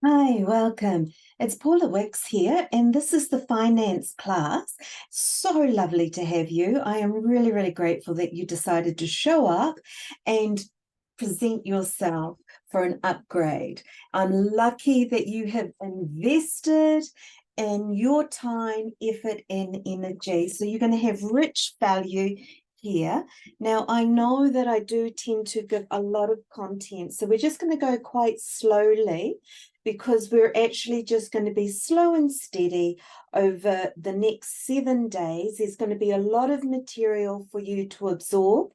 Hi, welcome. It's Paula Wicks here, and this is the finance class. So lovely to have you. I am really, really grateful that you decided to show up and present yourself for an upgrade. I'm lucky that you have invested in your time, effort, and energy. So you're going to have rich value here. Now, I know that I do tend to give a lot of content, so we're just going to go quite slowly because we're actually just going to be slow and steady over the next 7 days. There's going to be a lot of material for you to absorb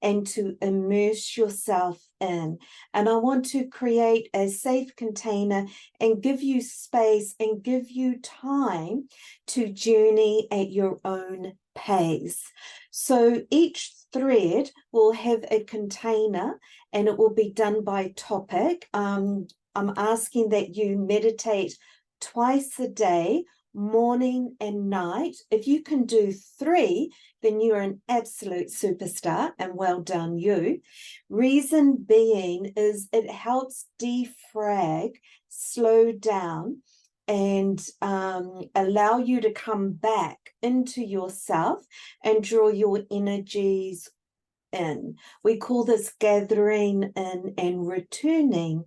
and to immerse yourself in. And I want to create a safe container and give you space and give you time to journey at your own pace. So each thread will have a container and it will be done by topic. I'm asking that you meditate twice a day, morning and night. If you can do 3, then you're an absolute superstar, and well done you. Reason being is it helps defrag, slow down, and allow you to come back into yourself and draw your energies in. We call this gathering in and returning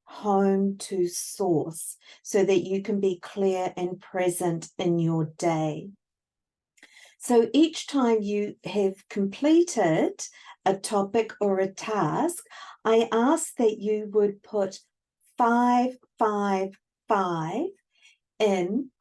home to source so that you can be clear and present in your day. So each time you have completed a topic or a task, I ask that you would put 555 in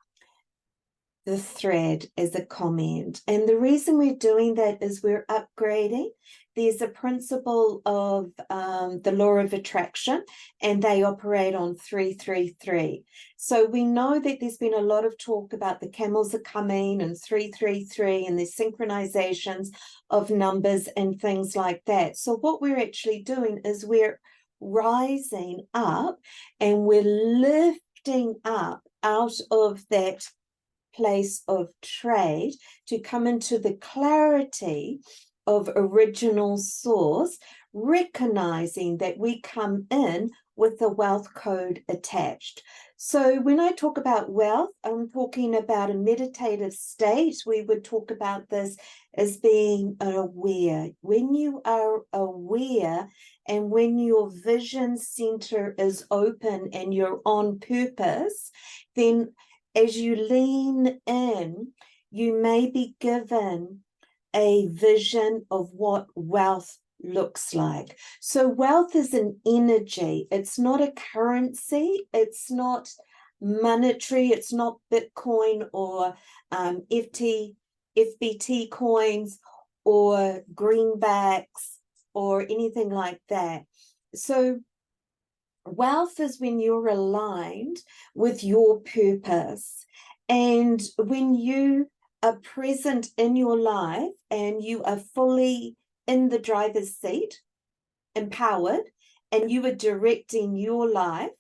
the thread as a comment. And the reason we're doing that is we're upgrading. There's a principle of the law of attraction, and they operate on 333. So we know that there's been a lot of talk about the camels are coming and 333 and the synchronizations of numbers and things like that. So what we're actually doing is we're rising up and we're lifting up out of that place of trade to come into the clarity of original source, recognizing that we come in with the wealth code attached. So when I talk about wealth, I'm talking about a meditative state. We would talk about this as being aware. When you are aware and when your vision center is open and you're on purpose, then as you lean in, you may be given a vision of what wealth looks like. So wealth is an energy. It's not a currency. It's not monetary. It's not Bitcoin or FBT coins or greenbacks or anything like that. So wealth is when you're aligned with your purpose. And when you are present in your life and you are fully in the driver's seat, empowered, and you are directing your life,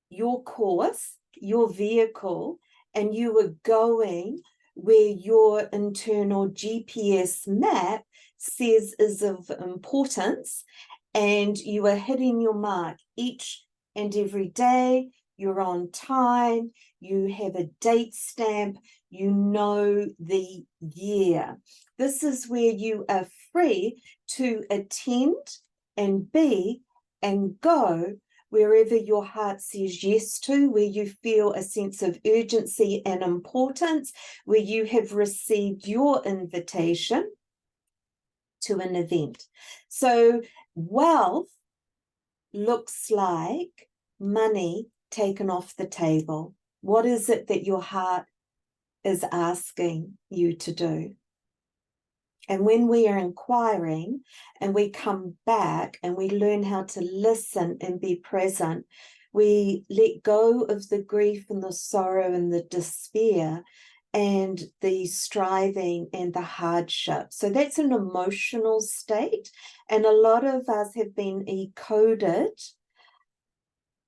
your course, your vehicle, and you are going where your internal GPS map says is of importance, and you are hitting your mark each and every day, you're on time, you have a date stamp, you know the year. This is where you are free to attend and be and go wherever your heart says yes to, where you feel a sense of urgency and importance, where you have received your invitation to an event. So wealth looks like money taken off the table. What is it that your heart is asking you to do? And when we are inquiring and we come back and we learn how to listen and be present, we let go of the grief and the sorrow and the despair and the striving and the hardship. So that's an emotional state. And a lot of us have been coded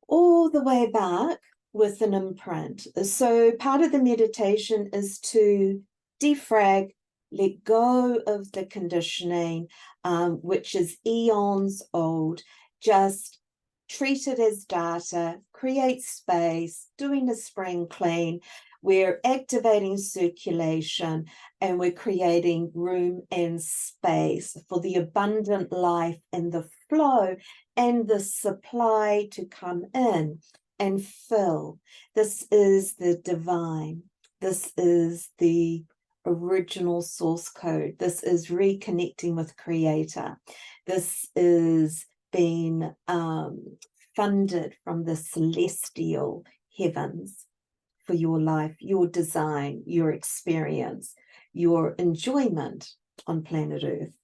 all the way back with an imprint. So part of the meditation is to defrag, let go of the conditioning, which is eons old, just treat it as data, create space, doing a spring clean. We're activating circulation, and we're creating room and space for the abundant life and the flow and the supply to come in and fill. This is the divine. This is the original source code. This is reconnecting with Creator. This is being funded from the celestial heavens for your life, your design, your experience, your enjoyment on planet Earth.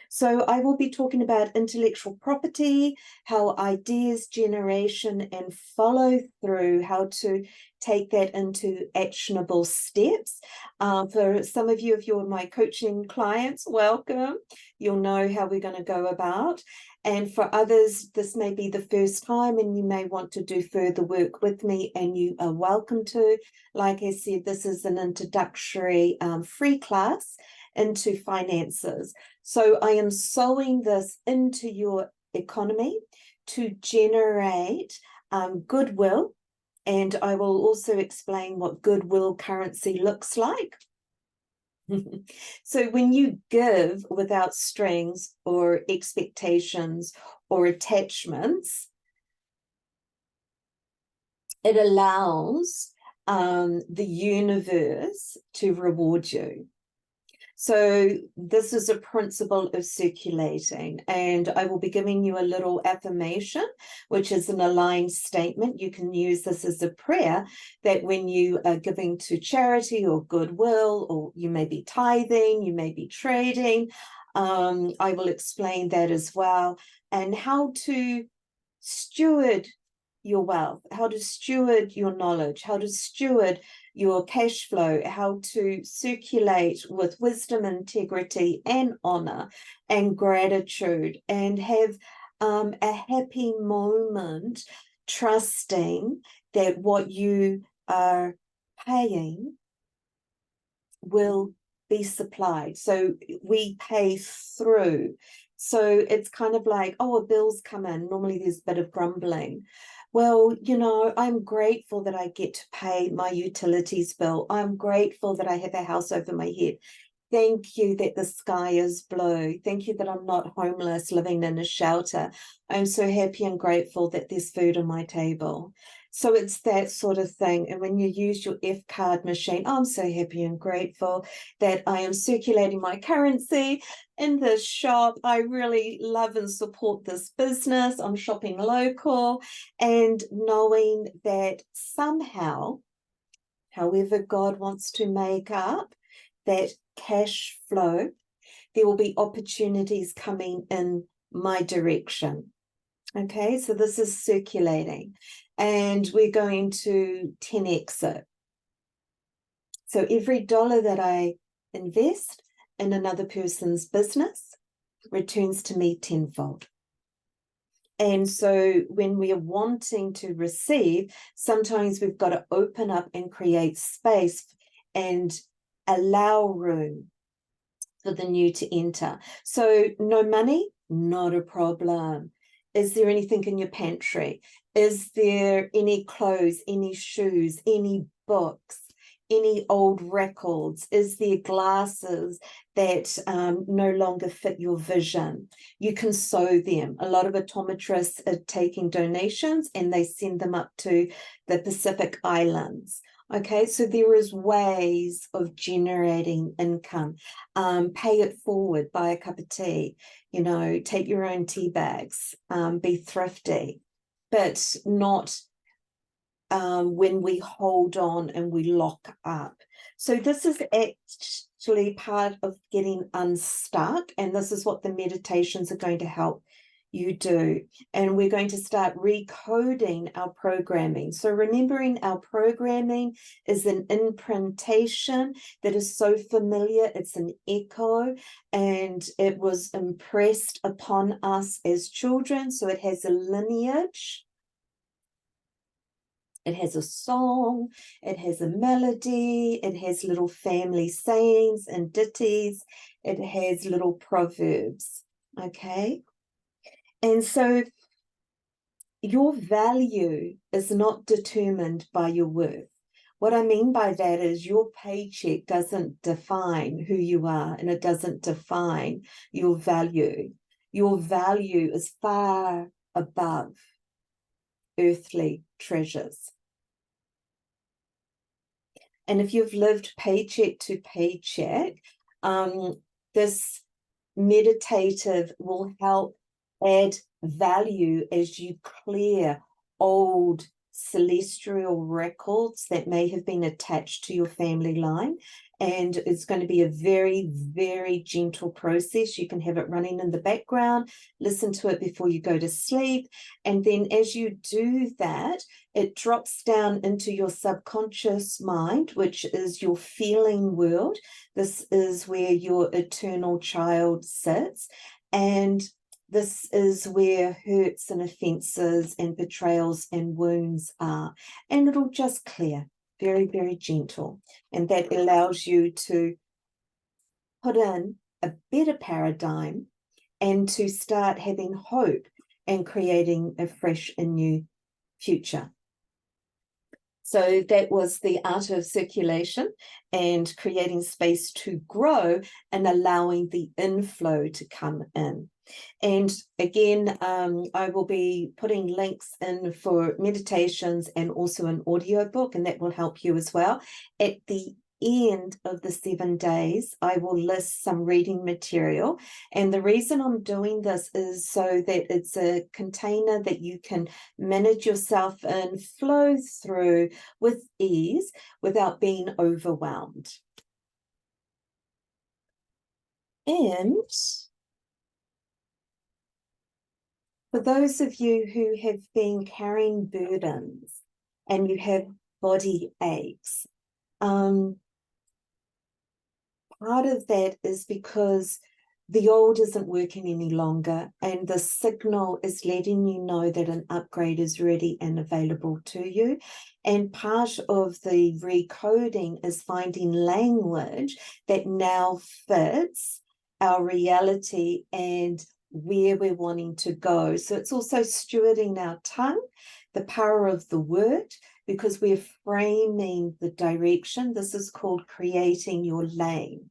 So I will be talking about intellectual property, how ideas generation and follow through, how to take that into actionable steps. For some of you, if you're my coaching clients, welcome. You'll know how we're going to go about. And for others, this may be the first time and you may want to do further work with me, and you are welcome to. Like I said, this is an introductory free class into finances. So I am sowing this into your economy to generate goodwill. And I will also explain what goodwill currency looks like. So when you give without strings or expectations or attachments, it allows the universe to reward you. So this is a principle of circulating, and I will be giving you a little affirmation, which is an aligned statement. You can use this as a prayer that when you are giving to charity or goodwill, or you may be tithing, you may be trading. I will explain that as well, and how to steward your wealth, how to steward your knowledge, how to steward your cash flow, how to circulate with wisdom, integrity, and honor, and gratitude, and have a happy moment, trusting that what you are paying will be supplied. So we pay through. So it's kind of like, oh, a bill's come in. Normally there's a bit of grumbling. Well, you know, I'm grateful that I get to pay my utilities bill. I'm grateful that I have a house over my head. Thank you that the sky is blue. Thank you that I'm not homeless living in a shelter. I'm so happy and grateful that there's food on my table. So it's that sort of thing. And when you use your F card machine, I'm so happy and grateful that I am circulating my currency in this shop. I really love and support this business. I'm shopping local, and knowing that somehow, however God wants to make up that cash flow, there will be opportunities coming in my direction. Okay, so this is circulating, and we're going to 10x it. So every dollar that I invest in another person's business returns to me tenfold. And so when we are wanting to receive, sometimes we've got to open up and create space and allow room for the new to enter. So no money, not a problem. Is there anything in your pantry? Is there any clothes, any shoes, any books, any old records? Is there glasses that no longer fit your vision? You can sew them. A lot of optometrists are taking donations and they send them up to the Pacific Islands. Okay, so there is ways of generating income. Pay it forward, buy a cup of tea, you know, take your own tea bags, be thrifty, but not when we hold on and we lock up. So this is actually part of getting unstuck, and this is what the meditations are going to help you do. And we're going to start recoding our programming. So remembering our programming is an imprintation that is so familiar. It's an echo, and it was impressed upon us as children. So it has a lineage. It has a song, it has a melody, it has little family sayings and ditties, it has little proverbs, okay? And so your value is not determined by your worth. What I mean by that is your paycheck doesn't define who you are, and it doesn't define your value. Your value is far above earthly treasures. And if you've lived paycheck to paycheck, this meditative will help add value as you clear old celestial records that may have been attached to your family line. And it's going to be a very, very gentle process. You can have it running in the background, listen to it before you go to sleep. And then as you do that, it drops down into your subconscious mind, which is your feeling world. This is where your eternal child sits. And this is where hurts and offenses and betrayals and wounds are. And it'll just clear, very, very gentle. And that allows you to put in a better paradigm and to start having hope and creating a fresh and new future. So that was the art of circulation and creating space to grow and allowing the inflow to come in. And again, I will be putting links in for meditations and also an audiobook, and that will help you as well. At the end of the 7 days, I will list some reading material. And the reason I'm doing this is so that it's a container that you can manage yourself in, flow through with ease without being overwhelmed. And for those of you who have been carrying burdens and you have body aches, part of that is because the old isn't working any longer, and the signal is letting you know that an upgrade is ready and available to you. And part of the recoding is finding language that now fits our reality and where we're wanting to go. So it's also stewarding our tongue, the power of the word, because we're framing the direction. This is called creating your lane.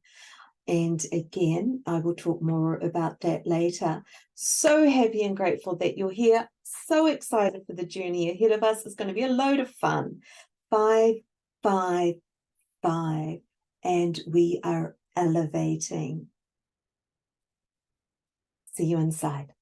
And again, I will talk more about that later. So happy and grateful that you're here. So excited for the journey ahead of us. It's going to be a load of fun. 5, 5, 5. And we are elevating. See you inside.